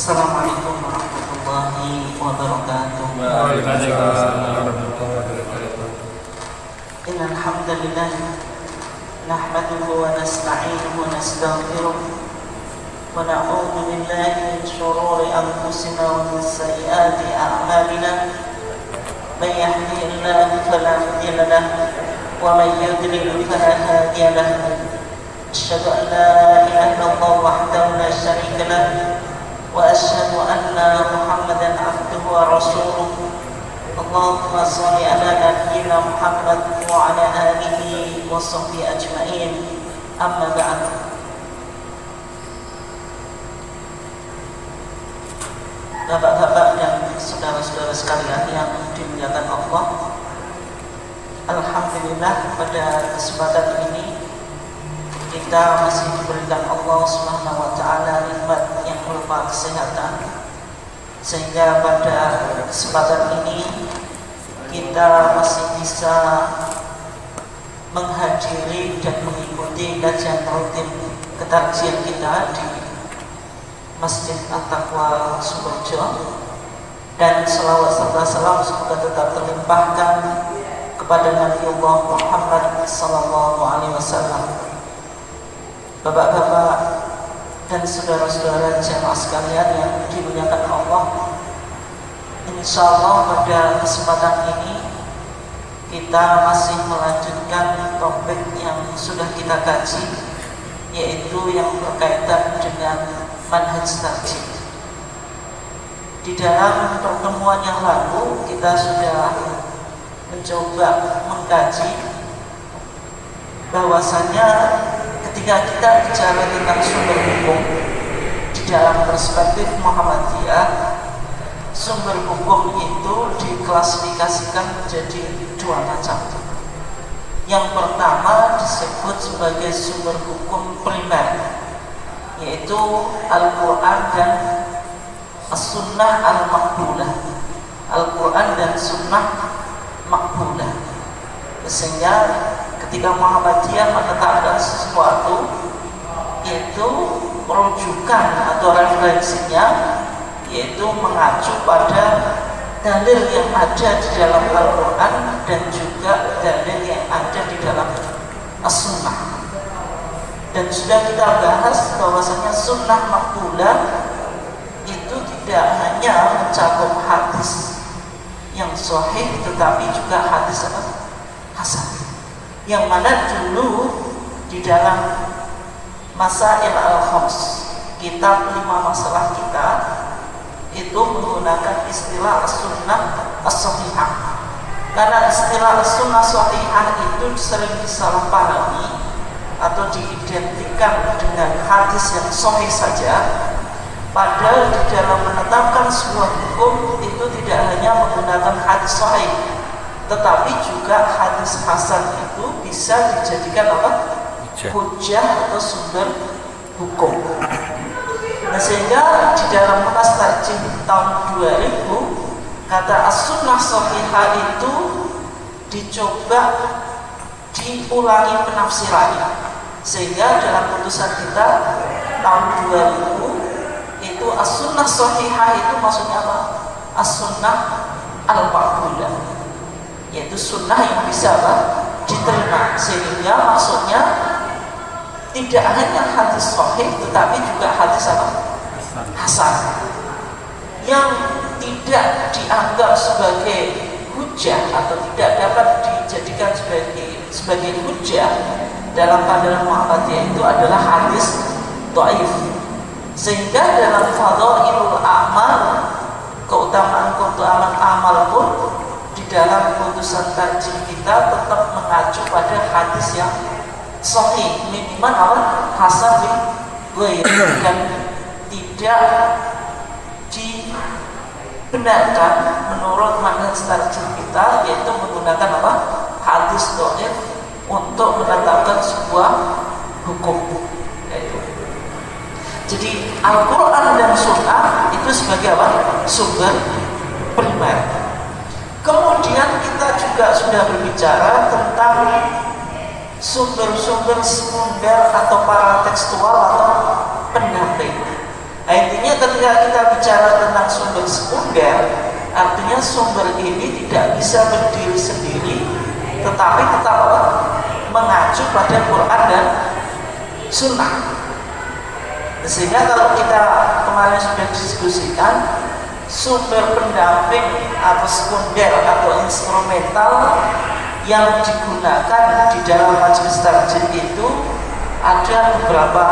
Assalamualaikum warahmatullahi wabarakatuh. Waalaikumsalam warahmatullahi wabarakatuh. Innal hamdalillah nahmaduhu wa nasta'inuhu wa nastaghfiruh wa na'udzu billahi min shururi anfusina wa min sayyiati a'malina. Man yahdihillahu fala mudilla lahu wa man yudlil fala hadiya lahu. Asyhadu an la ilaha illallah wahdahu la syarika lahu wa asyhadu anna Muhammadan abduhu wa rasuluh. Allahumma shalli ala nabiyyina Muhammad wa ala alihi wa sahbihi ajma'in. Amma ba'd. Bapak-bapak dan saudara-saudara sekalian yang dimuliakan Allah, alhamdulillah pada kesempatan ini kita masih diberikan Allah Subhanahu wa taala nikmat yang berupa kesehatan, sehingga pada kesempatan ini kita masih bisa menghadiri dan mengikuti kajian rutin ketakjian kita di Masjid At-Taqwa Sukoharjo, dan selawat serta salam semoga tetap terlimpahkan kepada Nabiullah Muhammad sallallahu alaihi wasallam. Bapak-bapak dan saudara-saudara jamaah sekalian yang dimuliakan Allah, insyaallah pada kesempatan ini kita masih melanjutkan topik yang sudah kita kaji, yaitu yang berkaitan dengan manhaj tarjih. Di dalam pertemuan yang lalu kita sudah mencoba mengkaji bahwasanya ketika kita bicara tentang sumber hukum di dalam perspektif Muhammadiyah, sumber hukum itu diklasifikasikan menjadi dua macam. Yang pertama disebut sebagai sumber hukum primer, yaitu Al-Quran dan As-Sunnah Al-Maqbulah. Al-Quran dan Sunnah Maqbulah. Sehingga ketika Muhammadiyah menetapkan sesuatu, itu rujukan atau referensinya yaitu mengacu pada dalil yang ada di dalam Al-Quran dan juga dalil yang ada di dalam As-Sunnah. Dan sudah kita bahas bahwasanya Sunnah Maqbulah itu tidak hanya mencakup hadis yang sahih, tetapi juga hadis hasan, yang mana dulu di dalam Masail Al-Khams, kitab 5 masalah kita, itu menggunakan istilah As-Sunnah As-Sahihah. Karena istilah As-Sunnah As-Sahihah itu sering disalahpahami atau diidentikan dengan hadis yang sahih saja, padahal di dalam menetapkan sebuah hukum itu tidak hanya menggunakan hadis sahih, tetapi juga hadis hasan itu bisa dijadikan apa? Hujjah atau sumber hukum. Nah, sehingga di dalam Munas Tarjih tahun 2000, kata As-Sunnah Sahihah itu dicoba diulangi penafsirannya, sehingga dalam putusan kita tahun 2000 itu As-Sunnah Sahihah itu maksudnya apa? As-Sunnah Al-Maqbulah, yaitu sunnah yang bisa apa? Diterima, sehingga maksudnya tidak hanya hadis sahih tetapi juga hadis apa? Hasan, yang tidak dianggap sebagai hujjah atau tidak dapat dijadikan sebagai hujjah dalam pandangan Muhammadiyah itu adalah hadis dhaif. Sehingga dalam fadhailul a'mal, keutamaan amal pun di dalam putusan tarjih kita tetap mengacu pada hadis yang sahih, minimal apa? Hasan bi ghairi, dan tidak dibenarkan menurut manhaj tarjih kita, yaitu menggunakan apa? Hadis dhaif untuk menetapkan sebuah hukum. Jadi Al-Quran dan Sunnah itu sebagai apa? Sumber primer. Kemudian kita juga sudah berbicara tentang sumber-sumber sekunder atau paratekstual atau pendamping. Intinya ketika kita bicara tentang sumber sekunder, artinya sumber ini tidak bisa berdiri sendiri, tetapi tetap mengacu pada Quran dan Sunnah. Sehingga kalau kita kemarin sudah diskusikan, sumber pendamping atau sekunder atau instrumental yang digunakan di dalam majelis takjil itu ada beberapa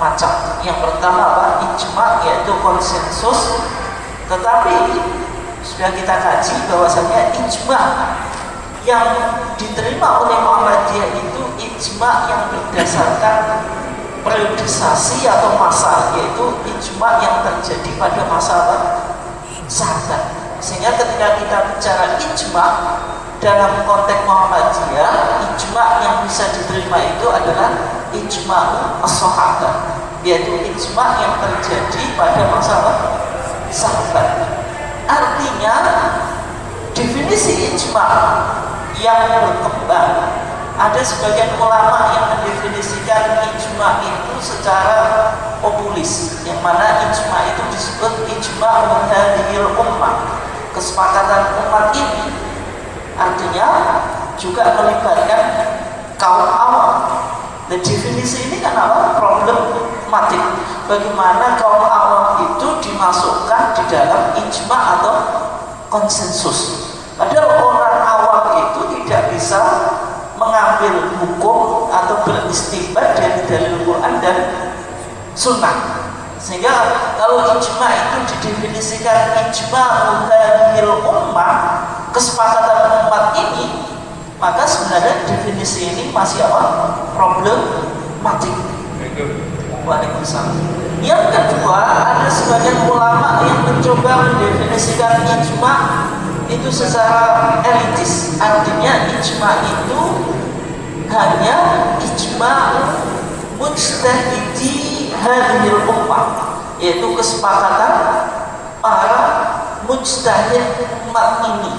macam. Yang pertama ijma, yaitu konsensus. Tetapi sudah kita kaji bahwasanya ijma yang diterima oleh Muhammadiyah itu ijma yang berdasarkan periodisasi atau masa, yaitu ijma yang terjadi pada masa sahabat. Sehingga ketika kita bicara ijma dalam konteks Muhammadiyah, ijma yang bisa diterima itu adalah ijma as-sahabat, yaitu ijma yang terjadi pada masa sahabat. Artinya definisi ijma yang berkembang, ada sebagian ulama yang mendefinisikan ijma itu secara populis, yang mana ijma itu disebut ijma hadhil ummah, kesepakatan umat ini. Artinya juga melibatkan kaum awam. Dan definisi ini kan apa? Problematik. Bagaimana kaum awam itu dimasukkan di dalam ijma atau konsensus? Padahal orang awam itu tidak bisa mengambil hukum atau beristimbat dari dalil Quran dan Sunnah. Sehingga kalau ijma itu didefinisikan ijma hadhil ummah, kesepakatan umat ini, maka sebenarnya definisi ini masih apa? Problematik. Waalaikumsalam. Yang kedua, ada sebagian ulama yang mencoba mendefinisikan ijma itu secara elitis. Artinya ijma itu hanya ijma mujtahidi hadhil ummah, yaitu kesepakatan para mujtahid umat ini.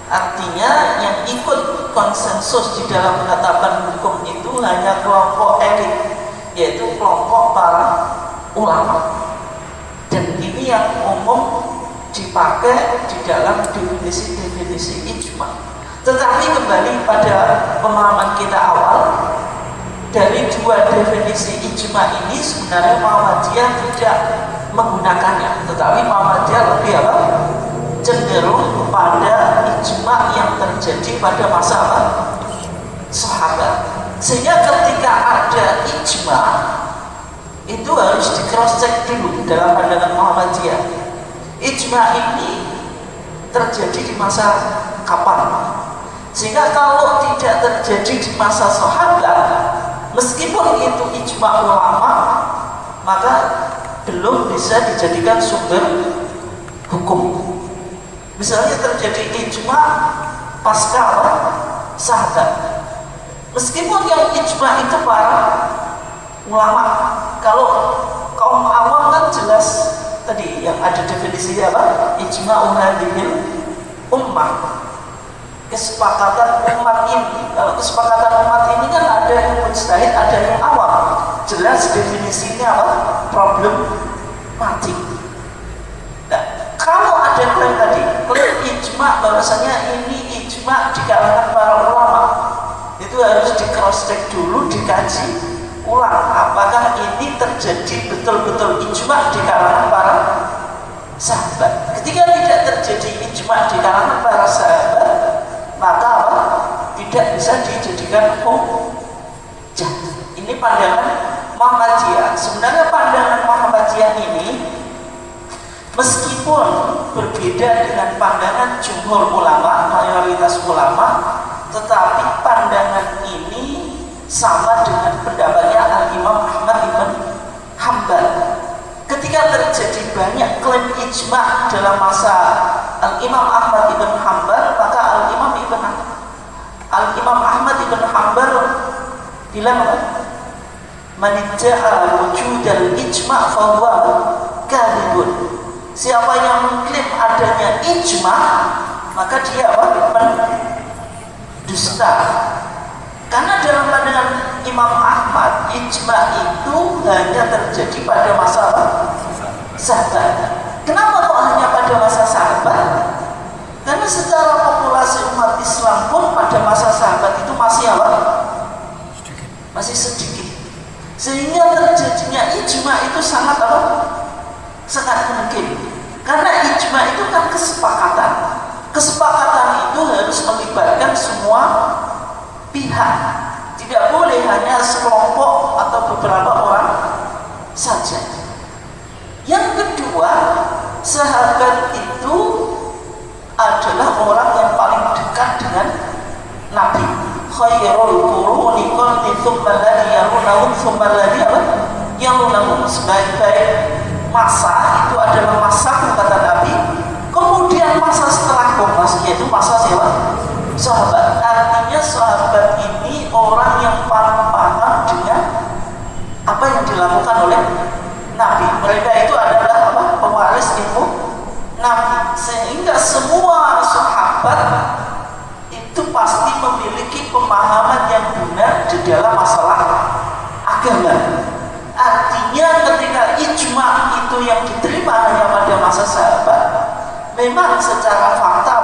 Artinya yang ikut konsensus di dalam menetapkan hukum itu hanya kelompok elit, yaitu kelompok para ulama. Dan ini yang umum dipakai di dalam definisi-definisi ijma. Tetapi kembali pada pemahaman kita awal, dari dua definisi ijma ini sebenarnya Muhammadiyah tidak menggunakannya, tetapi Muhammadiyah lebih apa? Cenderung kepada ijma yang terjadi pada masa sahabat. Sehingga ketika ada ijma itu harus di cross check dulu dalam pandangan Muhammadiyah. Ijma ini terjadi di masa kapan? Sehingga kalau tidak terjadi di masa sahabat, meskipun itu ijma ulama, maka belum bisa dijadikan sumber hukum. Misalnya terjadi ijma pasca sahabat, meskipun yang ijma itu para ulama, kalau kaum awam kan jelas tadi yang ada definisinya apa? Ijma hadhil ummah, kesepakatan umat ini. Kalau kesepakatan umat ini kan ada yang mujtahid, ada yang awam. Jelas definisinya apa? Problematik. Nah, kalau ada klaim tadi, klaim ijma bahwasanya ini ijma di kalangan para ulama, itu harus di cross check dulu, dikaji ulang apakah ini terjadi betul-betul ijma di kalangan para sahabat. Ketika tidak terjadi ijma di kalangan para sahabat, maka apa? Tidak bisa dijadikan hujjah. Ini pandangan Muhammadiyah. Sebenarnya pandangan Muhammadiyah ini meskipun berbeda dengan pandangan jumhur ulama, mayoritas ulama, tetapi pandangan ini sama dengan pendapatnya Al-Imam Ahmad ibn Hanbal. Ketika terjadi banyak klaim ijma dalam masa Al-Imam Ahmad ibn Hanbal, maka Al-Imam Ahmad ibn Hanbal bilang, man idda'a wujudal ijma' fa huwa kadhibun. Siapa yang mengklaim adanya ijma, maka dia dusta. Karena dalam pandangan Imam Ahmad, ijma itu hanya terjadi pada masa sahabat. Kenapa kok hanya pada masa sahabat? Karena secara populasi umat Islam pun pada masa sahabat itu masih apa? Masih sedikit. Sehingga terjadinya ijma itu sangat apa? Sangat mungkin. Karena ijma itu kan kesepakatan. Kesepakatan itu harus melibatkan semua pihak. Tidak boleh hanya sekelompok atau beberapa orang saja. Yang kedua, sahabat itu adalah orang yang paling dekat dengan Nabi. Khairul quruni qarni tsumma alladhi yalunahum tsumma alladhi yalunahum. Sebaik-baik masa itu adalah masa kata Nabi. Kemudian masa setelahku, yaitu masa siapa? Sahabat. Artinya sahabat ini orang yang paling paham dengan apa yang dilakukan oleh Nabi. Mereka itu adalah apa? Pewaris ilmu Nabi. Sehingga semua sahabat itu pasti memiliki pemahaman yang benar di dalam masalah agama. Artinya ketika ijma itu yang diterima hanya pada masa sahabat, memang secara fakta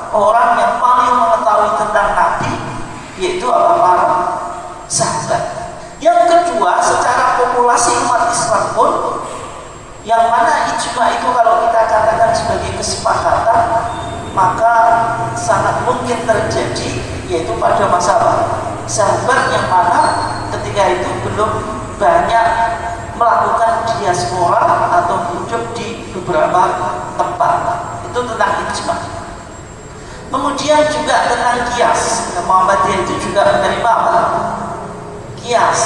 orang yang paling mengetahui tentang Nabi yaitu para sahabat. Yang kedua, secara populasi umat Islam pun, yang mana ijma itu kalau kita katakan sebagai kesepakatan, maka sangat mungkin terjadi yaitu pada masa sahabat, yang mana ketika itu belum banyak melakukan diaspora atau hidup di beberapa tempat. Itu tentang ijma. Kemudian juga tentang qiyas. Muhammadiyah itu juga menerima apa? Qiyas.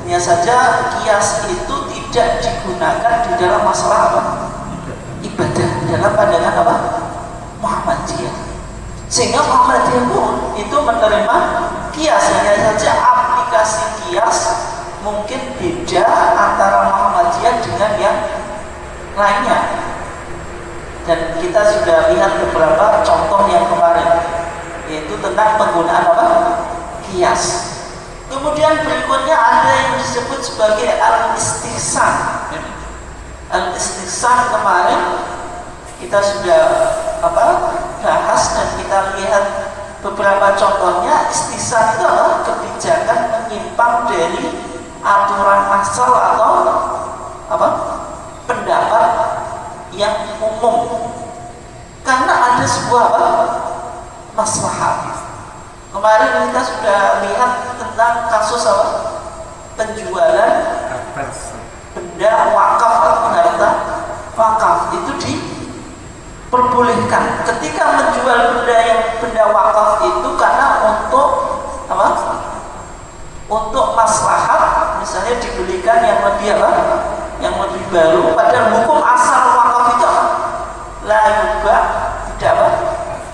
Hanya saja qiyas itu tidak digunakan di dalam masalah apa? Ibadah, dalam pandangan apa? Muhammadiyah. Sehingga Muhammadiyah pun itu menerima qiyas. Hanya saja aplikasi qiyas mungkin beda antara Muhammadiyah dengan yang lainnya. Dan kita sudah lihat beberapa contoh yang kemarin, yaitu tentang penggunaan apa? Qiyas. Kemudian berikutnya ada yang disebut sebagai al-istihsan. Al-istihsan kemarin kita sudah bahas dan kita lihat beberapa contohnya. Istihsan itu adalah kebijakan menyimpang dari aturan asal atau pendapat yang umum, karena ada sebuah maslahat. Kemarin kita sudah lihat tentang kasus penjualan benda wakaf atau harta wakaf itu diperbolehkan. Ketika menjual benda wakaf itu karena untuk maslahat, misalnya dibelikan yang lebih baru, padahal hukum asal wakaf itu la yubah, tidak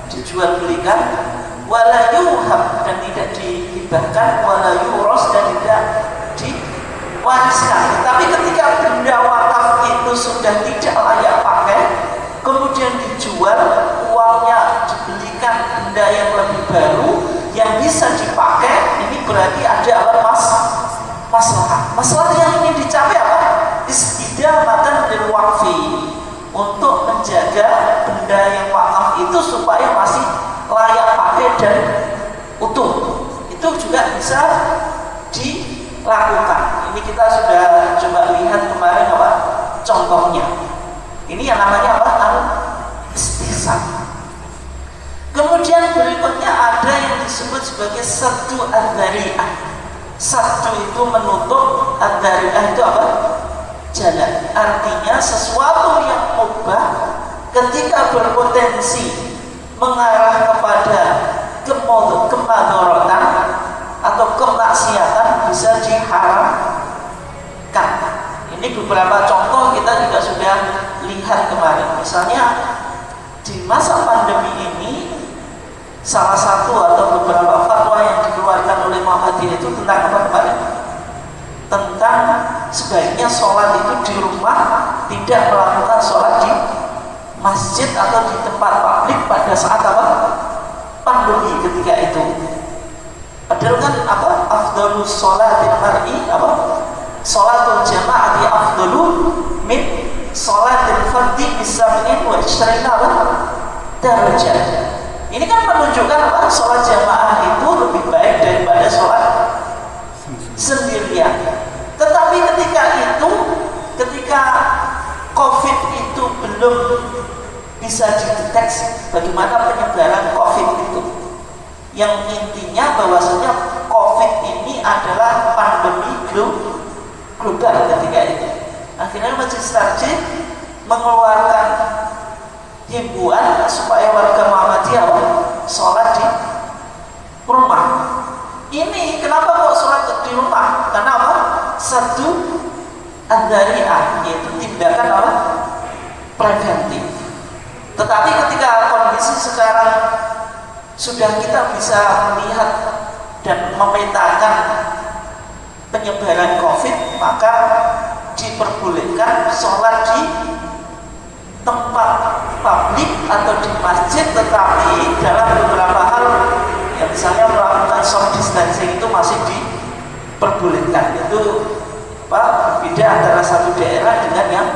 dijual belikan, wala yuhab, dan tidak dihibahkan, wala yuros, dan tidak diwariskan. Tapi ketika benda wakaf itu sudah tidak layak pakai, kemudian dijual, uangnya dibelikan benda yang lebih baru yang bisa dipakai, ini berarti ada masalah. Masalah yang ingin dicapai apa? Istidamatan lil waqfi, untuk menjaga benda yang wakaf itu supaya masih layak pakai dan utuh. Itu juga bisa dilakukan. Ini kita sudah coba lihat kemarin contohnya. Ini yang namanya al-istihsan. Kemudian berikutnya ada yang disebut sebagai saddu adzari'ah. Saddu itu menutup, adzari'ah itu jalan. Artinya sesuatu yang mubah ketika berpotensi mengarah kepada kemadharatan atau kemaksiatan bisa diharamkan. Ini beberapa contoh kita juga sudah lihat kemarin. Misalnya di masa pandemi ini, salah satu atau beberapa fatwa yang dikeluarkan oleh Muhammadiyah itu tentang apa kemarin? Tentang sebaiknya sholat itu di rumah, tidak melakukan sholat di masjid atau di tempat publik pada saat pandemi ketika itu. Padahal kan afdhalus sholatil mar'i sholatul jama'ati afdalu min sholatil fardhi bisab'in wa ishrina darajat. Ini kan menunjukkan apa? Sholat jamaah itu lebih baik daripada sholat sendirian. Tetapi ketika COVID itu belum bisa dideteksi bagaimana penyebaran COVID itu, yang intinya bahwasanya COVID ini adalah pandemi global ketika itu. Akhirnya Majelis Tarjih mengeluarkan himbauan supaya warga Muhammadiyah sholat di rumah. Ini kenapa kok sholat di rumah? Karena apa? Satu, ad-dhari'ah, yaitu tindakan apa? Preventif. Tetapi ketika kondisi sekarang sudah kita bisa melihat dan memetakan penyebaran COVID, maka diperbolehkan sholat di tempat publik atau di masjid, tetapi dalam beberapa hal, ya misalnya melakukan social distancing itu masih diperbolehkan. Itu berbeda antara satu daerah dengan yang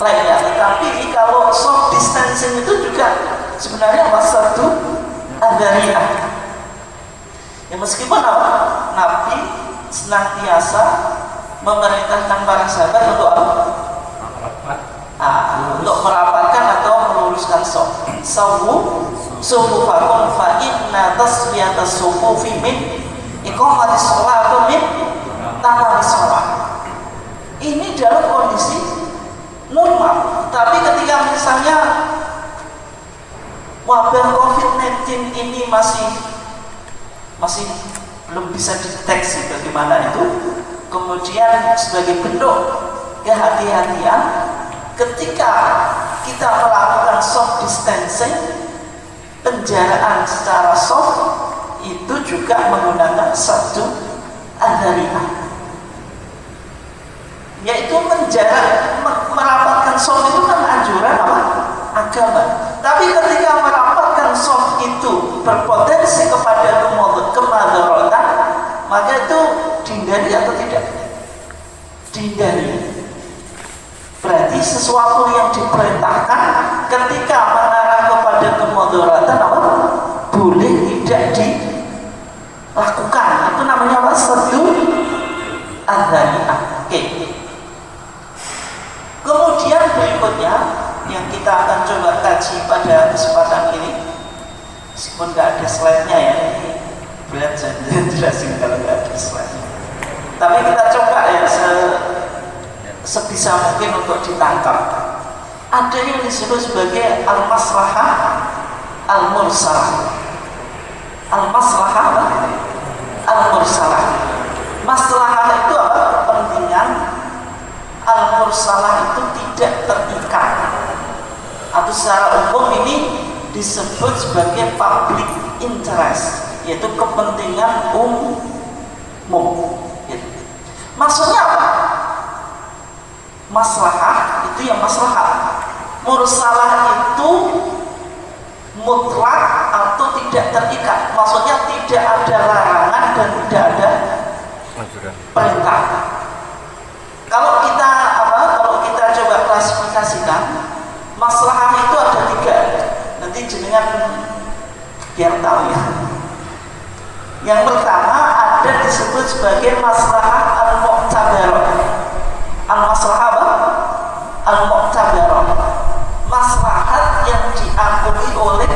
lainnya. Tetapi kalau social distancing itu juga sebenarnya satu adariah. Ya meskipun apa? Nabi senantiasa memerintahkan para sahabat untuk apa? Untuk merapatkan atau meluruskan shaf. Sawu sufufakum fa inna tasfiyatas sufufi min iqamatis shalah atau min tamamis shalah. Ini dalam kondisi normal. Tapi ketika misalnya wabah COVID-19 ini masih belum bisa dideteksi bagaimana itu, kemudian sebagai bentuk kehati-hatian ketika kita melakukan soft distancing, penjaraan secara soft itu juga menggunakan satu adariah, yaitu menjarak, merapatkan soft itu kan anjuran apa? Agama. Tapi ketika merapatkan soft itu berpotensi kepada kemadharatan, maka itu dihindari atau tidak? Dihindari. Berarti sesuatu yang diperintahkan ketika mengarah kepada kemadharatan apa? Boleh tidak dilakukan. Itu namanya apa? Satu adhariah. Oke. Kemudian berikutnya yang kita akan coba kaji pada kesempatan ini, meskipun nggak ada slide-nya ya, ini berat saya jelasin kalau nggak ada slide-nya. Tapi kita coba ya sebisa mungkin untuk ditangkap. Ada yang disebut sebagai al-maslahah al-mursalah. Al-maslahah al-mursalah. Maslahah itu apa? Kepentingan. Al-mursalah itu tidak terikat, atau secara umum ini disebut sebagai public interest, yaitu kepentingan umum. Maksudnya apa? Maslahah itu yang maslahah. Mursalah itu mutlak atau tidak terikat. Maksudnya tidak ada larangan dan tidak ada perintah. Kalau kita coba klasifikasikan, maslahah itu ada tiga. Nanti jenengan biar tahu ya. Yang pertama ada disebut sebagai maslahah al-mu'tabarah. Al-maslahah apa? Al-mu'tabarah. Maslahat yang diakui oleh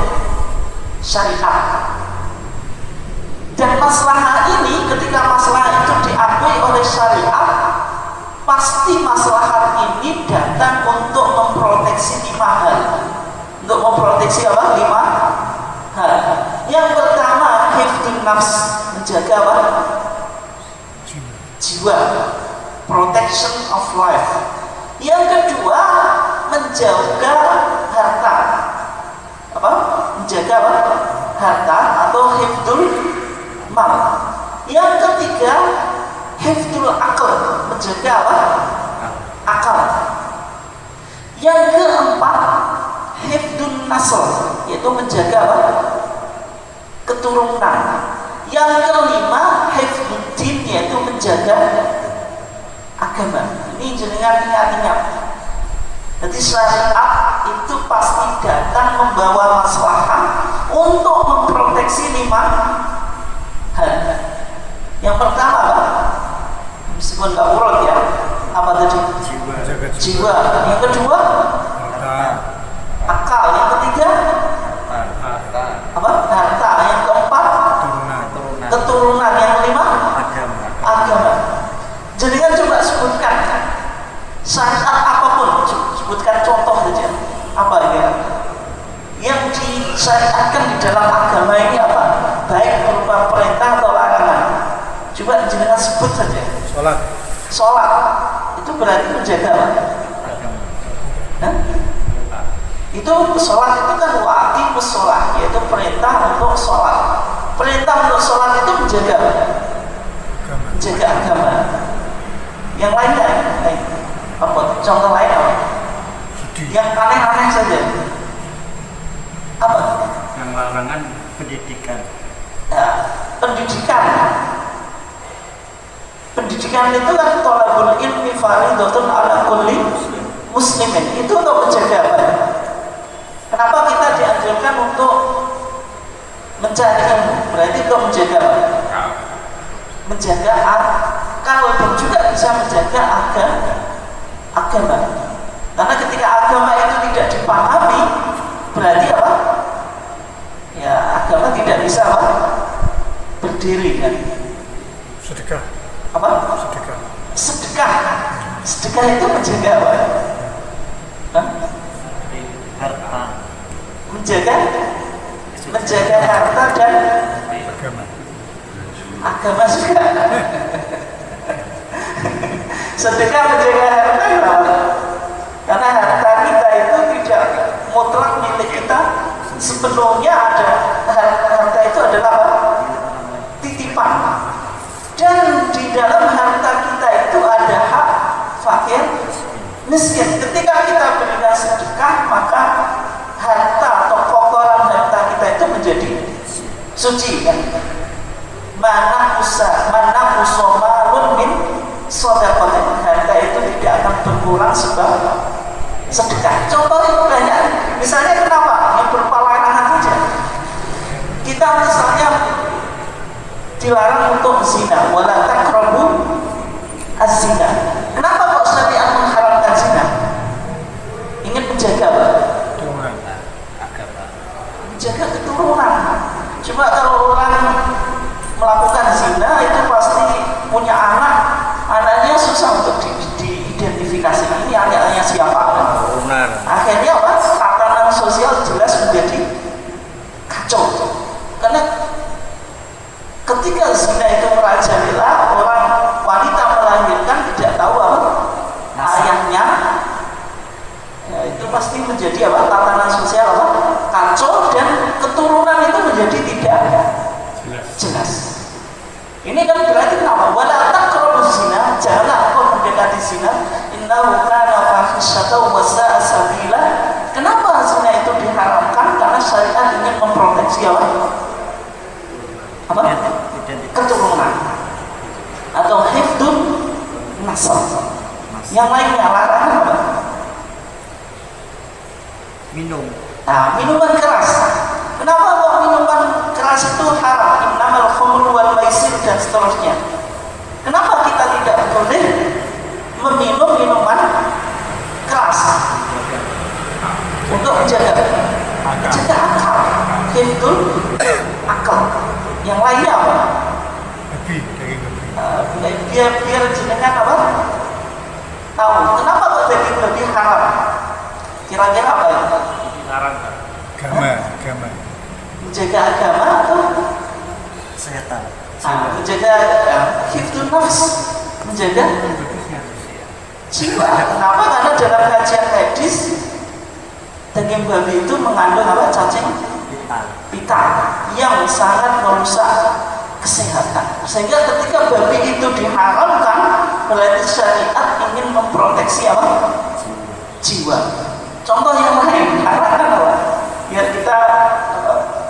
syariat. Dan maslahah ini, ketika maslahah itu diakui oleh syariat, pasti maslahat ini datang untuk memproteksi 5 hal. Untuk memproteksi apa? 5 hal. Yang pertama, hifdzun nafs, menjaga apa? Jiwa, protection of life. Yang kedua, menjaga harta. Apa? Menjaga apa? Harta atau hifdzul mal. Yang ketiga, hifdzul akal, menjaga apa? Akal. Yang keempat, hifdzun nasl, yaitu menjaga apa? Keturunan. Yang kelima, hifdzuddin, yaitu menjaga agama. Ini jenengan ingat-ingat. Jadi syariat itu pasti datang membawa maslahat untuk memproteksi 5 hal. Yang pertama, meskipun nggak urut ya, apa tadi? Jiwa. Yang kedua, akal. Yang ketiga, apa? Harta. Yang keempat, keturunan. Yang kelima, agama. Jadi kan coba sebutkan syariat apapun, sebutkan contoh saja. Apa ini? Yang disyariatkan di dalam agama ini apa? Baik berupa perintah atau larangan. Coba jenengan sebut saja. Sholat itu berarti menjaga apa? Itu sholat itu kan wajib sholat, yaitu perintah untuk sholat. Perintah untuk sholat itu menjaga apa? Menjaga agama. Yang lainnya, apa? Contoh lain apa? Yang aneh-aneh saja. Apa? Yang larangan pendidikan. Nah, pendidikan. Pendidikan itu kan thalabul ilmi fardhatun ala kulli muslimin. Itu untuk menjaga apa? Kenapa kita dianjurkan untuk mencari ilmu? Berarti untuk menjaga apa? Menjaga akal dan juga bisa menjaga agama. Karena ketika agama itu tidak dipahami, berarti apa? Ya, agama tidak bisa apa? Berdiri kan? Sedekah. Apa? Sedekah. Sedekah itu menjaga apa? Harta. Menjaga harta dan agama juga. Sedekah menjaga harta, karena harta kita itu tidak mutlak milik kita. Sepenuhnya ada harta itu adalah apa? Titipan. Dan di dalam harta kita itu ada hak fakir miskin. Ketika kita berikan sedekah, maka harta atau kotoran harta kita itu menjadi suci kan? Mana usomalun min sodakotin. Harta itu tidak akan berkurang sebab sedekah. Contohnya banyak. Misalnya kenapa? Yang berupa larangan saja. Kita misalnya dilarang untuk zina, wala taqrabu az-zina. Kenapa kok syariat mengharamkan zina? Ingin menjaga apa? Keturunan agama. Menjaga keturunan. Coba kalau orang melakukan zina itu pasti punya anak, anaknya susah untuk diidentifikasi. Ini anaknya siapa? Keturunan. Akhirnya apa? Tatanan sosial jelas menjadi kacau. Karena ketika zina itu merajalela, orang wanita melahirkan tidak tahu apa ayahnya, ya, itu pasti menjadi apa? Tatanan sosial apa? Kacau, dan keturunan itu menjadi tidak jelas. Ini kan berarti kenapa? Wala taqrabuz zina, janganlah kau mendekati zina. Innahu kana fahisyatan wa sa'a sabila. Kenapa zina itu diharamkan? Karena syariat ingin memproteksi apa? Keturunan atau hifdun nasab. Yang lainnya larangan apa? Minum. Nah, minuman keras. Kenapa kok minuman keras itu haram? Innamal khamru wal maisir dan seterusnya. Kenapa kita tidak boleh meminum minuman keras? Untuk menjaga akal, hifdun akal. Yang lainnya apa? Biar jenengan apa? Tahu. Kenapa kok daging babi haram? Kira-kira apa ya? Dilarangkan. Agama. Menjaga agama atau Kesehatan. menjaga hifdun nafs, menjaga jiwa. Kenapa? Karena dalam kajian medis daging babi itu mengandung apa? Cacing pita yang sangat merusak kesehatan. Sehingga ketika babi itu diharamkan, berarti syariat ingin memproteksi apa? Jiwa. Contoh yang lain, haramkan apa? Biar kita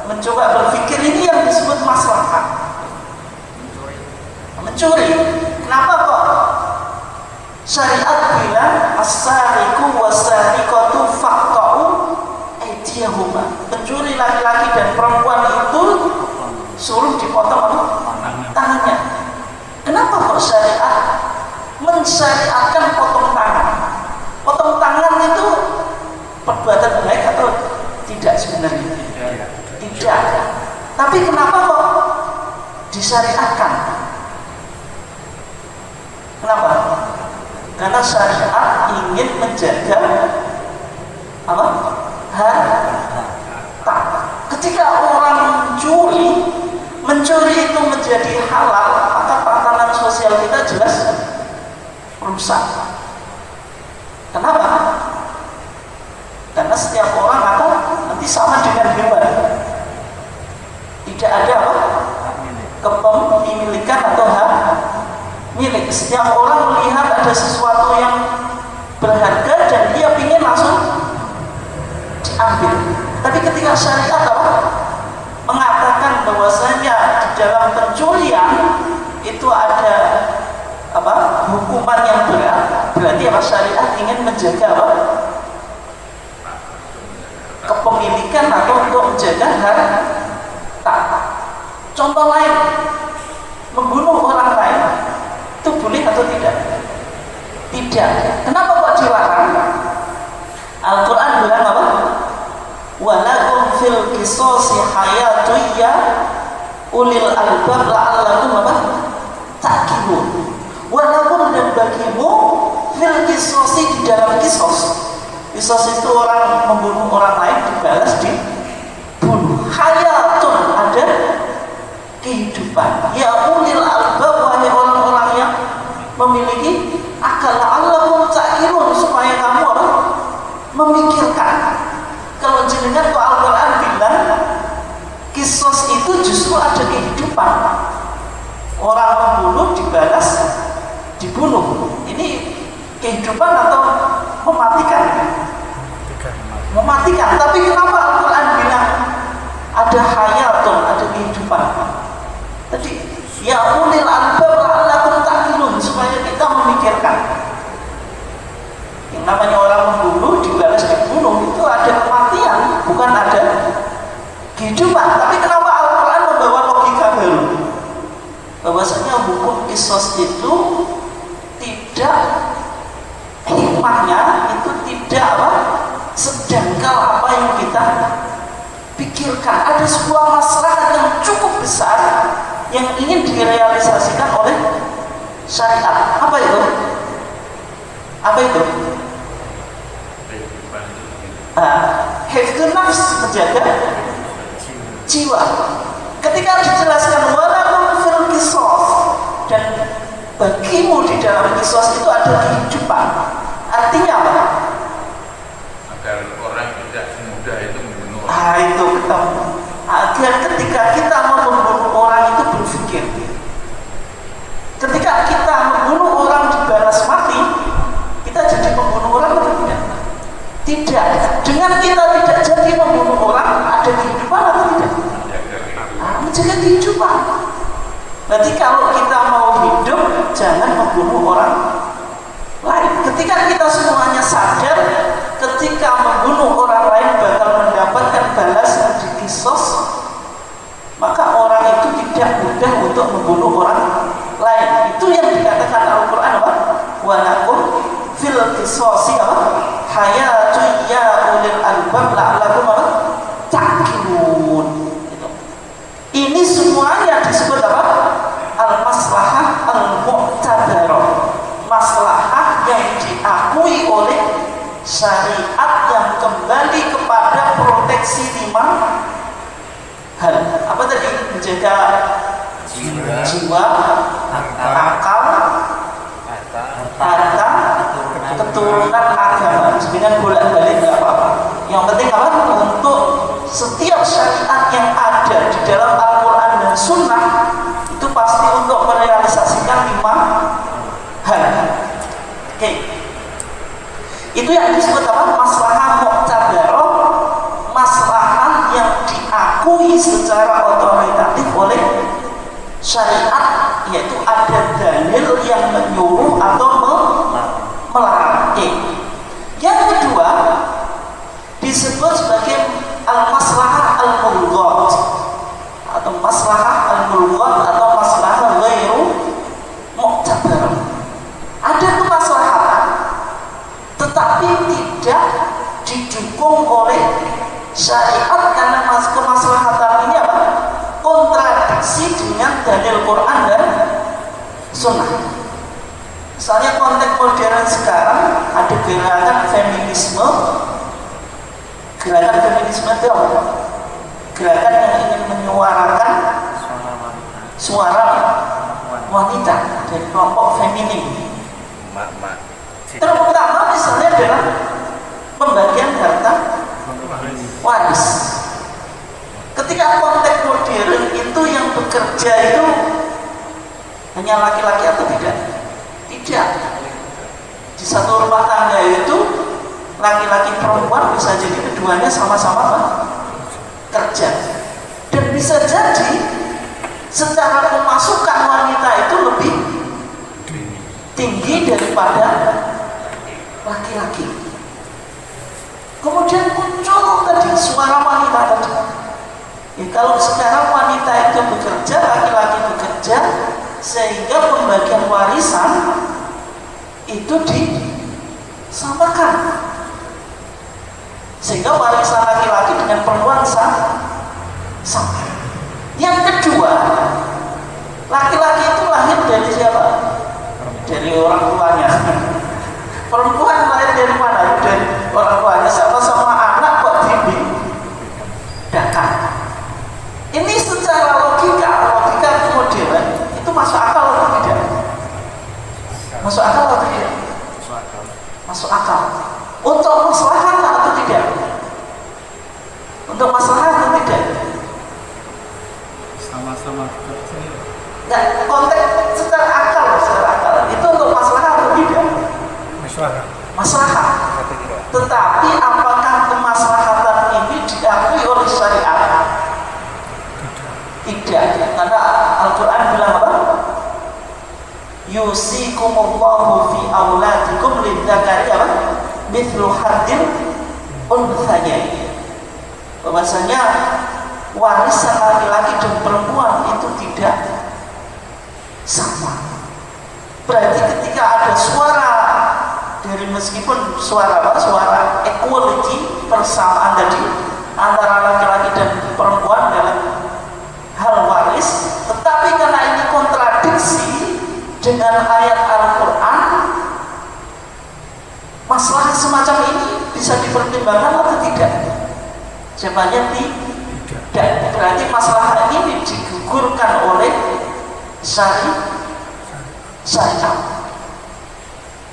mencoba berpikir, ini yang disebut maslahat. Mencuri. Kenapa kok syariat bilang as-sariqu was wasariqatu faqta'u aydiyahuma. Pencuri laki-laki dan perempuan itu suruh dipotong tangannya. Kenapa kok syariat mensyariatkan potong tangan? Potong tangan itu perbuatan baik atau tidak sebenarnya? Tidak. Tapi kenapa kok disyariatkan? Kenapa? Karena syariat ingin menjaga apa? Harta. Ketika orang mencuri itu menjadi halal, maka tatanan sosial kita jelas rusak. Kenapa? Karena setiap orang akan nanti sama dengan hewan. Tidak ada apa? Kepemilikan atau hak milik. Setiap orang melihat ada sesuatu yang berharga dan dia ingin langsung diambil. Tapi ketika syariat apa? Mengatakan bahwasanya di dalam pencurian itu ada apa? Hukuman yang berat. Berarti apa? Syariat ingin menjaga apa? Kepemilikan atau untuk menjaga harta. Contoh lain, membunuh orang lain itu boleh atau tidak? Tidak. Kenapa kok dilarang? Al-Quran bilang apa? Walakum fil qisasi hayatun ya ulil albab la'allakum apa? Ta'qilun. Walakum, dan bagimu fil qisasi, di dalam kisos. Kisos itu orang membunuh orang lain dibalas dibunuh. Hayatun, ada kehidupan. Ya ulil albab, wahai orang-orang yang memiliki akal, la'allakum ta'qilun, supaya kamu apa? Memikirkan. Kalau jenengan kok Al-Quran bilang kisos itu justru ada kehidupan. Orang membunuh dibalas dibunuh. Ini kehidupan atau mematikan? Mematikan. Tapi kenapa Al-Quran bilang ada hayatun, ada kehidupan? Tadi ya ulil albab la'allakum ta'qilun, supaya kita memikirkan. Yang namanya orang membunuh dibalas dibunuh itu ada kematian, bukan ada kehidupan. Tapi kenapa Al-Quran membawa logika baru? Bahwasanya hukum kisos itu tidak, hikmahnya itu tidak apa? Sedangkal apa yang kita pikirkan. Ada sebuah maslahat yang cukup besar yang ingin direalisasikan oleh syariat. Apa itu? Apa itu? Hifdzun nafs, menjaga jiwa. Ketika dijelaskan walakum fil qisas, dan bagimu di dalam qisas itu ada kehidupan. Artinya apa? Agar orang tidak semudah itu membunuh. Itu ketemu. Agar ketika kita mau membunuh orang itu berpikir. Ketika kita membunuh orang dibalas mati, kita jadi membunuh orang atau tidak? Tidak. Dengan kita tidak jadi membunuh orang, ada kehidupan atau tidak? Menjaga kehidupan. Berarti kalau kita mau hidup, jangan membunuh orang lain. Ketika kita semuanya sadar, ketika membunuh orang lain bakal mendapatkan balasan di kisos, maka orang itu tidak mudah untuk membunuh orang lain. Itu yang dikatakan Al-Quran apa? Walakum fil qisasi apa? Hayatun ya ulil albab la'allakum apa? Ta'qilun. Ini semuanya disebut apa? Al-maslahah al-mu'tabarah. Maslahah yang diakui oleh syariat yang kembali kepada proteksi 5 hal. Apa tadi? Menjaga jiwa, akal, harta, keturunan, agama. Dengan bolak-balik nggak apa-apa. Yang penting apa? Untuk setiap syariat yang ada di dalam Al-Quran dan Sunnah itu pasti untuk merealisasikan 5 hal. Oke. Itu yang disebut apa? Maslahah mu'tabarah, maslahah yang diakui secara otoritatif oleh syariat, yaitu ada dalil yang menyuruh atau melarang. Yang kedua, disebut sebagai al-maslahah al-mulghat atau maslahah al-mulghat atau maslahah ghairu mu'tabar. Ada kemaslahatan tetapi tidak didukung oleh syariat karena kemaslahatan ini apa? Kontradiksi dengan dalil Quran dan Sunnah. Misalnya konteks modern sekarang ada gerakan feminisme. Gerakan feminisme itu apa? Gerakan yang ingin menyuarakan suara wanita dari kelompok feminim. Terutama misalnya dalam pembagian harta waris. Ketika konteks modern itu yang bekerja itu hanya laki-laki atau tidak? Tidak. Di satu rumah tangga itu laki-laki perempuan bisa jadi keduanya sama-sama apa? Kerja. Dan bisa jadi secara pemasukan wanita itu lebih tinggi daripada laki-laki. Kemudian muncul tadi suara wanita tadi. Ya, kalau sekarang wanita itu bekerja, laki-laki bekerja, sehingga pembagian warisan itu disamakan. Sehingga warisan laki-laki dengan perempuan sama. Yang kedua, laki-laki itu lahir dari siapa? Dari orang tuanya. Perempuan lahir dari mana? Dari orang tuanya. Sama-sama anak kok dibedakan. Ini secara logika modern itu masuk akal atau tidak? Masuk akal atau tidak? Masuk akal. Untuk maslahat atau tidak? Untuk maslahat atau tidak? Sama-sama kerja. Nggak, konteks secara akal itu untuk maslahat atau tidak? Maslahat. Tetapi apakah kemaslahatan ini diakui oleh syariat? Tidak, karena Al-Quran bilang apa? Yusikumullahu fi auladikum lidzakari apa? Mithlu hadzil unthayain. Bahwasanya warisan laki-laki dan perempuan itu tidak sama. Berarti ketika ada suara dari meskipun suara equality, persamaan tadi antara laki-laki dan perempuan dalam hal waris, tetapi karena ini kontradiksi dengan ayat Al-Quran, masalah semacam ini bisa dipertimbangkan atau tidak? Jawabannya tidak. Berarti masalah ini digugurkan oleh syariat.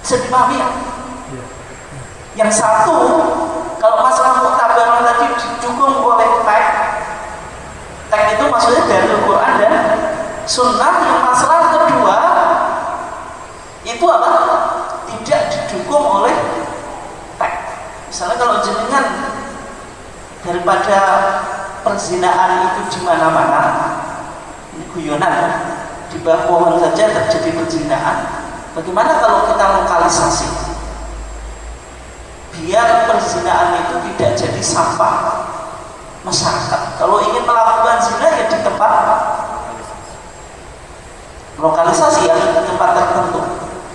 Bisa dipahami ya? Yang satu, kalau masalah muktabar tadi didukung oleh teks itu maksudnya dari Al-Quran dan Sunnah. Yang masalah kedua itu apa? Tidak didukung oleh teks. Misalnya kalau jenengan daripada perzinaan itu di mana-mana, ini guyonan, di bawah pohon saja terjadi perzinaan. Bagaimana kalau kita lokalisasi? Biar perzinaan itu tidak jadi sampah masyarakat. Kalau ingin melakukan zina ya di tempat lokalisasi, ya di tempat tertentu.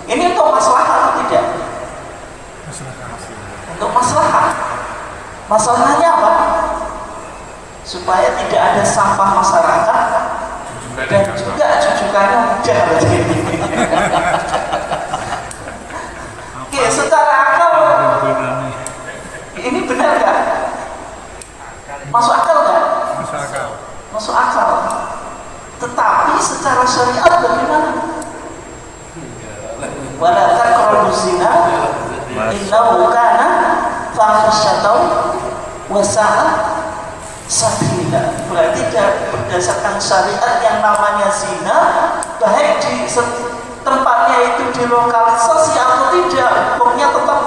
Ini untuk masalah atau tidak? Untuk masalah. Masalahnya apa? Supaya tidak ada sampah masyarakat dan juga jujukannya mudah. Oke, secara akal ini benar nggak? Masuk akal nggak? Masuk akal. Tetapi secara syariat bagaimana? Wala taqrabuz zina innahu kana fahisyatan wa sa'a sabila. Berarti berdasarkan syariat yang namanya zina, baik di tempatnya itu dilokalisasi atau tidak, hukumnya tetap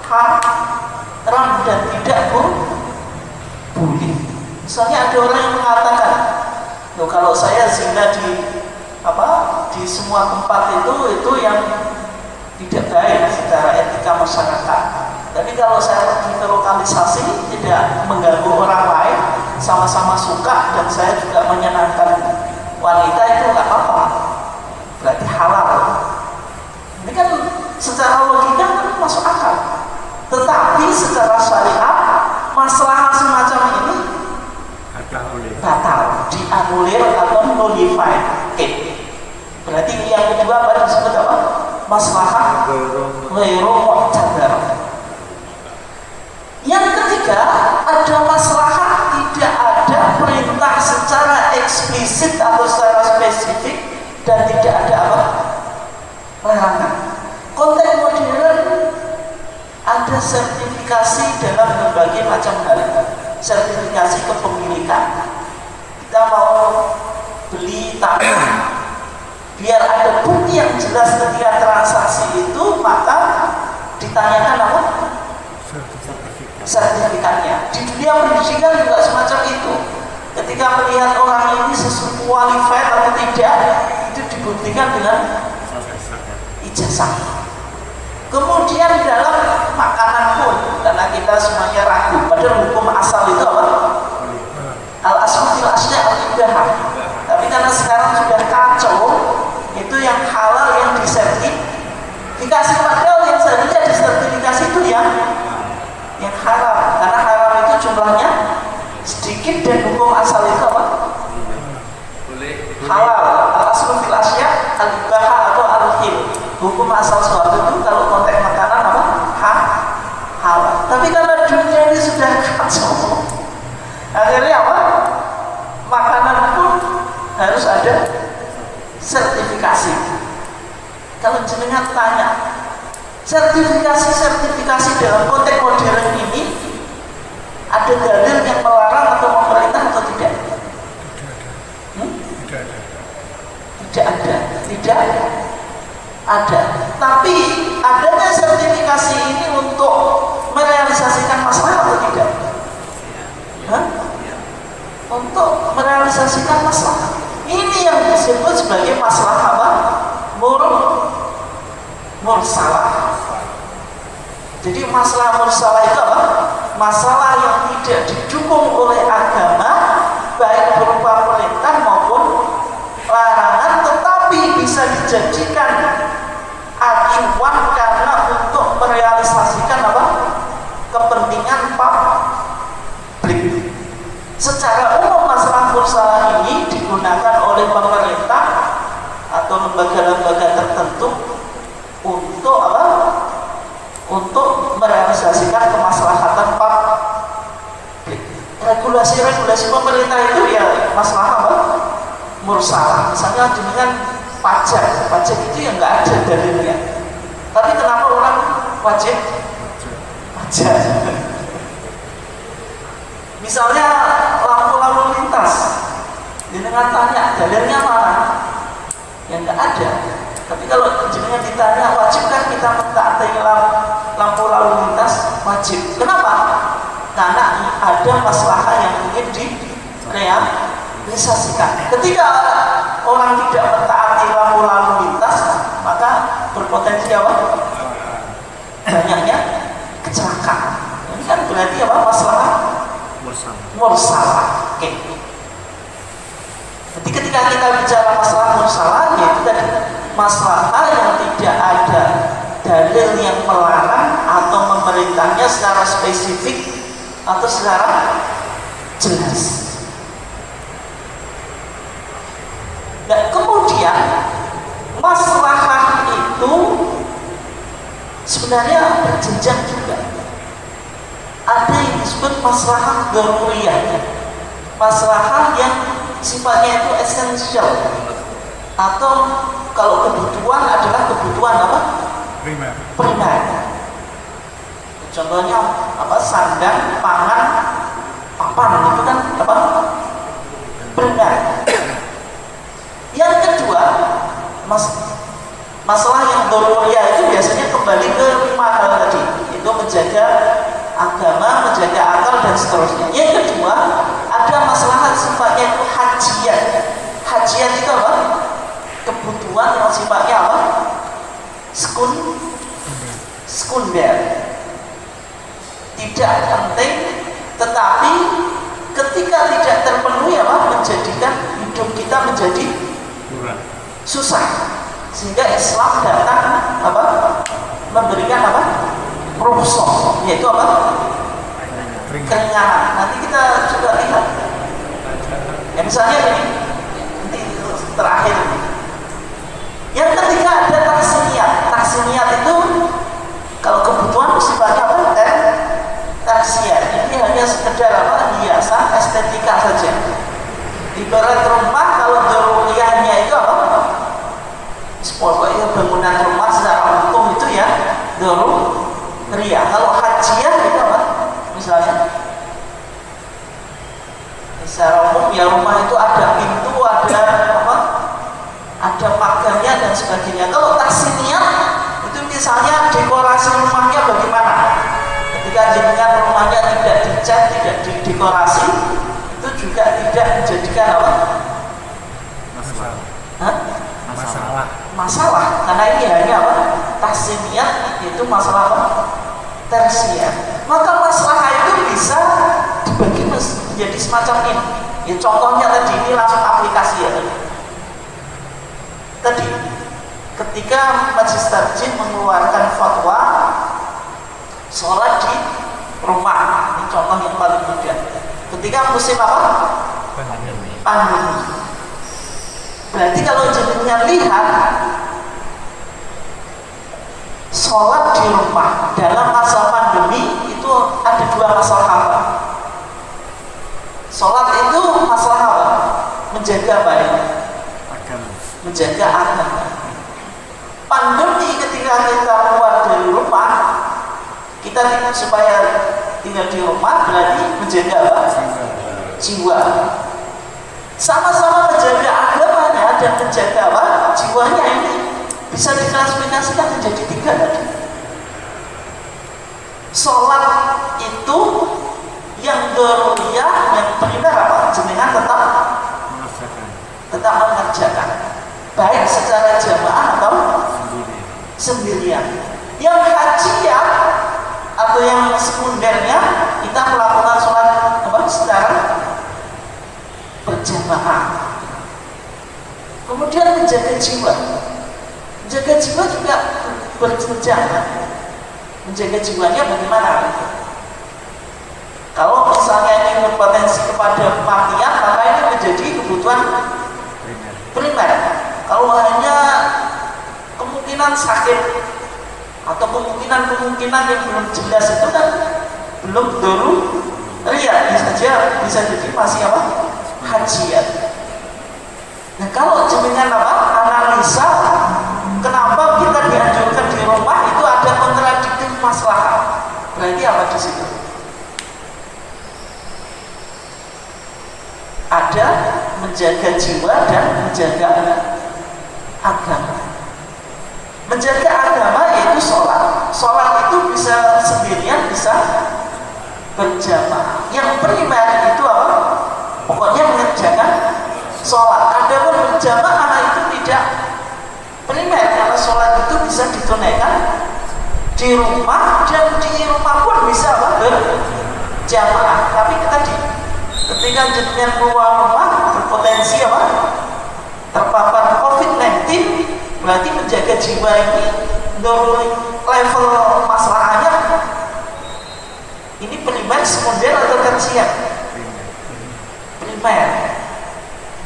haram dan tidak boleh. Misalnya ada orang yang mengatakan, kalau saya zina di semua tempat itu yang tidak baik secara etika masyarakat. Tapi kalau saya pergi ke lokalisasi tidak mengganggu orang lain, sama-sama suka dan saya juga menyenangkan wanita, itu nggak apa-apa, berarti halal. Ini kan secara logika kan masuk akal. Tetapi secara syariat masalah semacam ini batal, dianulir atau nullified. Oke. Berarti yang kedua apa disebut apa? Maslahah ghairu mu'tabar. Yang ketiga, ada maslahah tidak ada perintah secara eksplisit atau secara spesifik dan tidak ada apa? Larangan. Konteks modern ada sertifikasi dalam berbagai macam hal. Sertifikasi kepemilikan. Kita mau beli tanah, biar ada bukti yang jelas ketika transaksi itu, maka ditanyakan apa? Sertifikatnya. Di dunia pendidikan juga semacam itu. Ketika melihat orang ini sesuatu qualified atau tidak, itu dibuktikan dengan ijazah. Kemudian dalam makanan pun, karena kita semuanya ragu, padahal hukum asal itu apa? Al-aslu fil asya al-ibahah. Tapi karena sekarang sudah kacau, itu yang halal yang disertifikasi, padahal yang seharusnya disertifikasi itu yang haram, karena haram itu jumlahnya sedikit dan hukum asal itu apa? Halal. Al-aslu fil asya al-ibahah atau al-hil. Hukum asal suatu itu kalau konteks makanan apa? Halal. Tapi karena dunia ini sudah kacau, akhirnya apa? Makanan pun harus ada sertifikasi. Kalau jenengan tanya, sertifikasi dalam konteks modern ini ada dalil yang melarang atau memerintah atau tidak? Tidak ada. Tapi adanya sertifikasi ini untuk merealisasikan masalah atau tidak? Untuk merealisasikan masalah. Ini yang disebut sebagai masalah apa? Mursalah. Jadi masalah mursalah itu apa? Masalah yang tidak didukung oleh agama, baik berupa perintah maupun larangan, tetapi bisa dijadikan acuan karena untuk merealisasikan apa? Kepentingan publik. Secara umum masalah mursalah ini digunakan oleh pemerintah atau lembaga-lembaga tertentu untuk apa? Untuk merealisasikan kemaslahatan publik. Regulasi-regulasi pemerintah itu ya masalah apa? Mursalah. Misalnya dengan pajak itu yang nggak ada dalilnya. Tapi kenapa orang wajib pajak? Misalnya lampu lalu lintas, jenengan tanya dalilnya mana? Ya nggak ada. Tapi kalau jenengan ditanya wajibkah kita mentaati lampu lalu lintas? Wajib. Kenapa? Karena ada masalah yang ingin direalisasikan. Ketika orang tidak mentaati lampu lalu lintas, maka berpotensi apa? Banyaknya kecelakaan. Ini kan berarti apa? Masalah mursalah. Oke. Jadi ketika kita bicara masalah mursalah, yaitu tadi masalah yang tidak ada dalil yang melarang atau memerintahnya secara spesifik atau secara jelas. Dan kemudian maslahah itu sebenarnya berjenjang juga. Ada yang disebut maslahah daruriyah, maslahah yang sifatnya itu esensial, atau kalau kebutuhan adalah kebutuhan apa? Primer. Contohnya apa? Sandang, pangan, papan, itu kan apa? Primer. Yang kedua, masalah yang daruriyah itu biasanya kembali ke 5 hal tadi, itu menjaga agama, menjaga akal dan seterusnya. Yang kedua, ada masalah sifatnya itu hajiyat. Hajiyat itu apa? Kebutuhan yang sifatnya apa? Sekunder. tidak penting, tetapi ketika tidak terpenuhi menjadikan hidup kita menjadi susah, sehingga Islam datang memberikan rukhsah, yaitu keringanan. Nanti kita juga lihat ya, misalnya ini nanti terakhir yang ketika ada taksiniat itu kalau kebutuhan sifatnya tersier, ini hanya sekedar hiasan estetika saja. Ibarat rumah kalau daruriyahnya itu pokoknya bangunan rumah secara utuh itu ya daruriyah. Kalau hajiyah itu misalnya secara umum ya rumah itu ada pintu, ada pagarnya dan sebagainya. Kalau taksiniat itu misalnya dekorasi rumahnya bagaimana? Ketika jenengan rumahnya tidak dicat, tidak didekorasi, itu juga tidak menjadikan masalah. Karena ini hanya taksiniat, yaitu masalah tersier. Maka masalah itu bisa dibagi menjadi semacam ini. Ya, contohnya tadi ini langsung aplikasi ya tadi ketika Majelis Tarjih mengeluarkan fatwa sholat di rumah, ini contoh yang paling mudah. Ketika musim pandemi. Berarti kalau jenengan lihat sholat di rumah dalam masa pandemi itu ada dua masalah. Sholat itu masalah menjaga menjaga agama. Pandemi ketika kita keluar dari rumah, kita supaya tinggal di rumah berarti menjaga jiwa. Sama-sama menjaga agamanya dan menjaga jiwanya, ini bisa ditransformasikan menjadi tiga tadi. Sholat itu yang daruriyah, yang primer jenengan tetap mengerjakan, baik secara jamaah atau sendirian. Yang hajiyah atau yang sekundernya kita melakukan sholat secara berjamaah. Kemudian menjaga jiwa juga berjenjang. Menjaga jiwanya bagaimana? Kalau misalnya ini berpotensi kepada kematian, maka ini menjadi kebutuhan primer. Kalau hanya kemungkinan sakit atau kemungkinan yang belum jelas itu kan belum daruriyah, bisa jadi masih hajiyat. Nah, kalau jenengan analisa kenapa kita dianjurkan di rumah, itu ada kontradiktif masalah. Berarti apa di situ? Ada menjaga jiwa dan menjaga agama. Menjaga agama yaitu sholat. Sholat itu bisa sendirian, bisa berjamaah. Yang primer itu apa? Pokoknya mengerjakan sholat. Adapun berjamaah itu tidak primer, karena sholat itu bisa ditunaikan di rumah, dan di rumah pun bisa berjamaah. Tapi tadi ketika jenengan keluar rumah berpotensi terpapar COVID-19, berarti menjaga jiwa ini level masalahnya ini primer, sekunder atau tersier? Primer.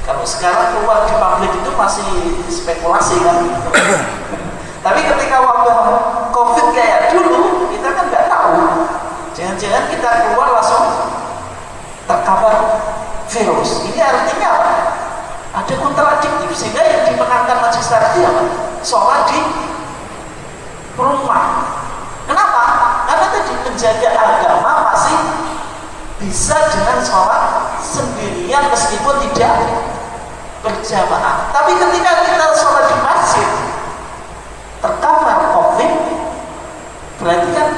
Kalau sekarang keluar di publik itu masih spekulasi kan. Tapi ketika wabah COVID kayak dulu, kita kan nggak tahu. Jangan-jangan kita keluar langsung terkapar virus. Ini artinya apa? Ada kontradiktif, sehingga yang dimenangkan Majelis Tarjih sholat di rumah. Kenapa? Karena tadi menjaga agama masih bisa dengan sholat sendirian meskipun tidak berjamaah. Tapi ketika kita sholat di masjid terkapar COVID, berarti kan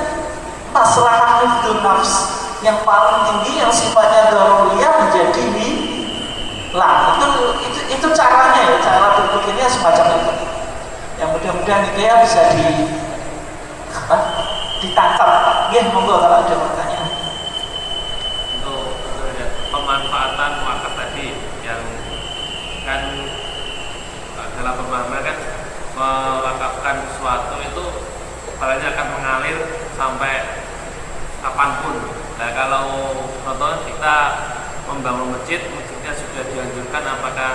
masalah hifdzun nafs yang paling tinggi yang sifatnya daruriyah menjadi hilang. Itu caranya ya, cara berpikirnya semacam itu. Yang mudah-mudahan itu ya bisa ditangkap. Ya, monggo kalau ada pertanyaan. sampai kapanpun. Nah kalau contohnya kita membangun masjidnya sudah dianjurkan, apakah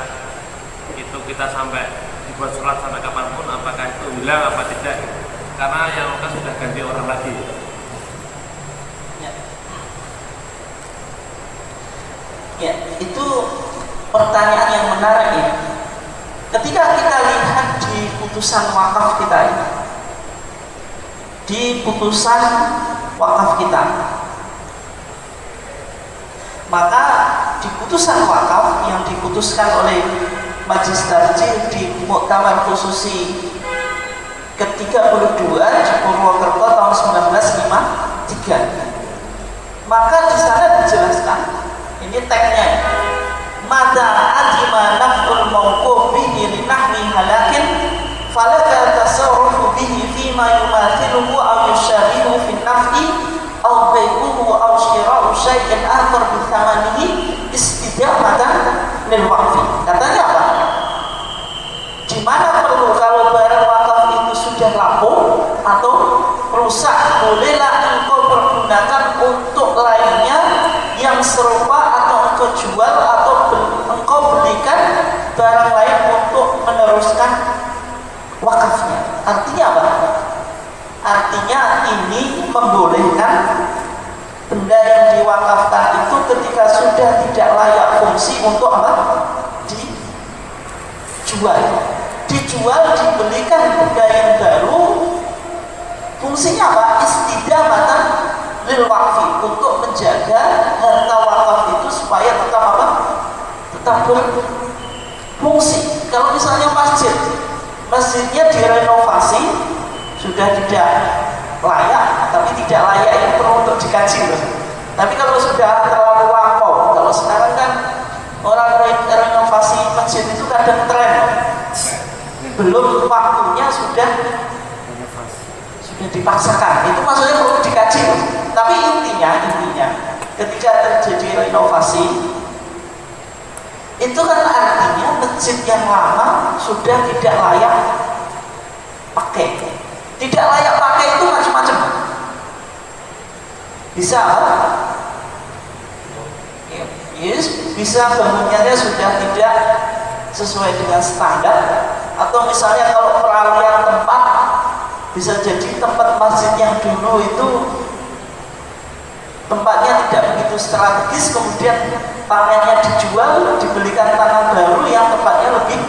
itu kita sampai dibuat sholat sampai kapanpun, apakah itu hilang apa tidak? Karena yang kan sudah ganti orang lagi. Ya, itu pertanyaan yang menarik ya. Ketika kita lihat di putusan wakaf kita ini, di putusan wakaf kita, maka di putusan wakaf yang diputuskan oleh Majelis Tarjih di Muktamar Khususi ke-32 di Purwokerto tahun 1953, maka di sana dijelaskan, ini teksnya, mata adima naf'ul mawquf bihi li nahwi halakin falaka tasarrufu bihi fima yumathiluhu aw yushabihu fi naf'i aw bai'uhu aw shira'u syai'in akhar bi thamanihi istidamatan lil waqfi. Katanya apa? Di mana perlu kalau barang wakaf itu sudah lapuk atau rusak, bolehlah engkau pergunakan untuk lainnya yang serupa, atau engkau jual atau engkau belikan barang lain untuk meneruskan wakafnya. Artinya apa? Artinya ini membolehkan benda yang diwakafkan itu ketika sudah tidak layak fungsi untuk apa? Dijual, dibelikan benda yang baru. Fungsinya apa? Istidamatan lil waqfi, untuk menjaga harta wakaf itu supaya tetap apa? Tetap berfungsi. Kalau misalnya masjidnya direnovasi, sudah tidak layak, tapi tidak layak itu perlu untuk dikaji loh. Tapi kalau sudah terlalu lampau, kalau sekarang kan orang renovasi masjid itu kadang tren, belum waktunya sudah dipaksakan, itu maksudnya perlu dikaji loh. Tapi intinya ketika terjadi renovasi itu kan artinya masjid yang lama sudah tidak layak pakai. Tidak layak pakai itu macam-macam. Bisa apa? Yes, bisa bangunannya sudah tidak sesuai dengan standar, atau misalnya kalau peralihan tempat, bisa jadi tempat masjid yang dulu itu tempatnya tidak begitu strategis, kemudian tanahnya dijual, dibelikan tanah baru yang tempatnya lebih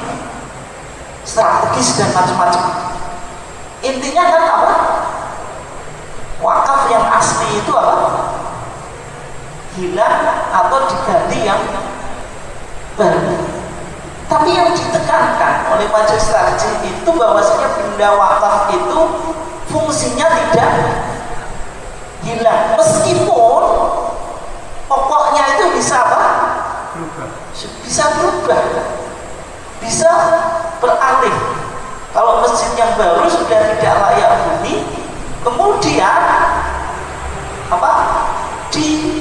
strategis dan macam-macam. Intinya kan apa? Wakaf yang asli itu apa? Hilang atau diganti yang baru. Tapi yang ditekankan oleh Majelis Tarjih itu bahwasanya benda wakaf itu fungsinya tidak hilang, meskipun pokoknya itu bisa apa? Bisa berubah, bisa beralih. Kalau masjid yang baru sudah tidak layak huni, kemudian apa? Di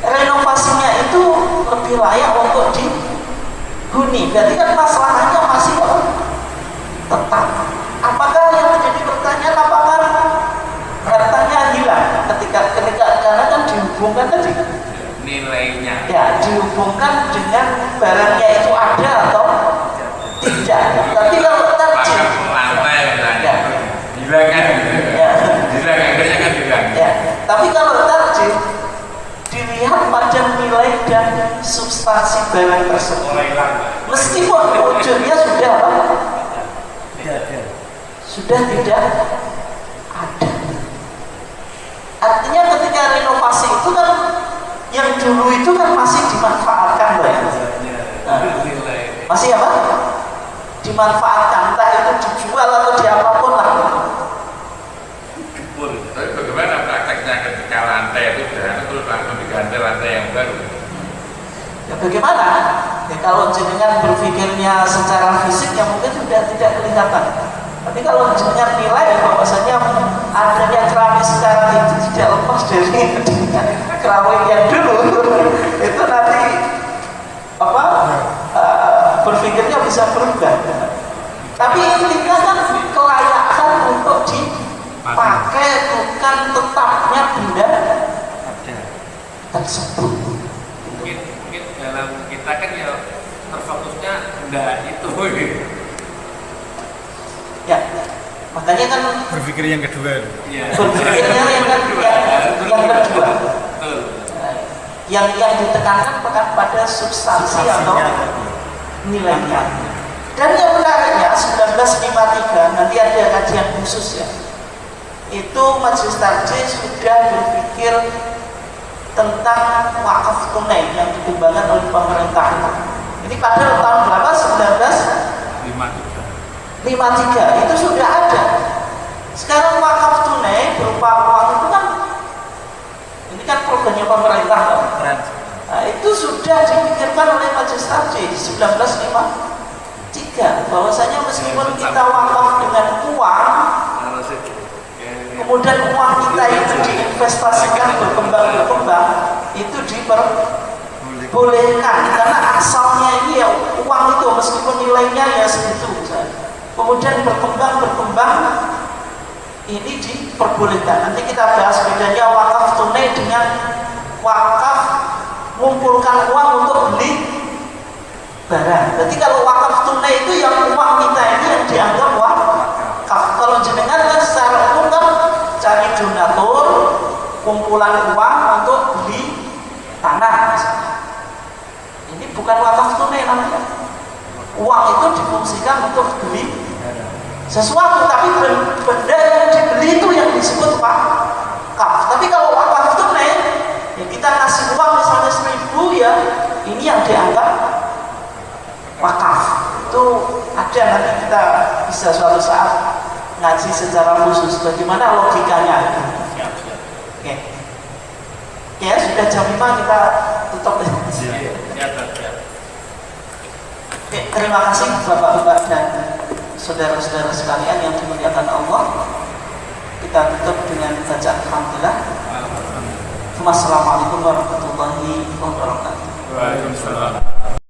renovasinya itu lebih layak untuk dihuni. Berarti kan masalahnya masih tetap. Apakah yang menjadi pertanyaan, apakah hartanya hilang ketika karena kan dihubungkan tadi nilainya, ya dihubungkan dengan barangnya itu ada atau tidak. Tapi kalau tarjih lantai misalnya ya, hilang kan, ya, hilang akhirnya kan hilang. ya. Tapi kalau tarjih dilihat pada nilai dan substansi barang tersebut, meskipun wujudnya sudah apa? Sudah tidak ada. Artinya ketika renovasi itu kan yang dulu itu kan masih dimanfaatkan, Mbak. Nah, masih apa? Dimanfaatkan, entah itu dijual atau diapapun lah. Tapi bagaimana prakteknya ketika lantai itu sudah terus langsung diganti lantai yang baru? Ya bagaimana? Ya kalau jenengan berpikirnya secara fisik ya mungkin sudah tidak kelihatan. Tapi kalau jenengan nilai bahwasanya adanya keramik sekarang itu tidak lepas dari keramik yang dulu, itu nanti apa? Berpikirnya bisa berubah. Tapi intinya kan kelayakan untuk pakai bukan tetapnya benda Ada. tersebut. Mungkin dalam kita kan ya terfokusnya benda itu. Ya, makanya kan Berpikir yang kedua. Iya. berpikirnya yang kedua. Betul. Yang ditekankan bukan pada substansi atau nilainya. Dan yang menariknya 1953 nanti ada kajian khusus ya. Itu Majelis Tarjih sudah berpikir tentang wakaf tunai yang dikembangkan oleh pemerintah. Ini pada tahun berapa? 1953 itu sudah ada. Sekarang wakaf tunai berupa uang itu kan, ini kan programnya pemerintah kan? Nah, itu sudah dipikirkan oleh Majelis Tarjih 1953 bahwasanya meskipun kita wakaf dengan uang, kemudian uang kita itu diinvestasikan berkembang itu diperbolehkan karena asalnya ini ya uang itu meskipun nilainya ya segitu misalnya. Kemudian berkembang ini diperbolehkan. Nanti kita bahas bedanya wakaf tunai dengan wakaf mengumpulkan uang untuk beli barang. Berarti kalau wakaf tunai itu yang uang kita ini yang dianggap wakaf. Kalau jenengan kan secara umum kan cari donatur, kumpulan uang untuk beli tanah misalnya. Ini bukan wakaf tunai namanya. Uang itu difungsikan untuk beli sesuatu, tapi benda yang dibeli itu yang disebut wakaf. Tapi kalau wakaf tunai, ya kita kasih uang misalnya 1.000 ya, ini yang dianggap wakaf. Itu ada, nanti kita bisa suatu saat ngaji secara khusus bagaimana logikanya. Oke. Ya sudah jam 5 kita tutup. Oke, terima kasih Bapak-bapak dan saudara-saudara sekalian yang dimuliakan Allah. Kita tutup dengan bacaan alhamdulillah. Wassalamualaikum warahmatullahi wabarakatuh. Waalaikumsalam.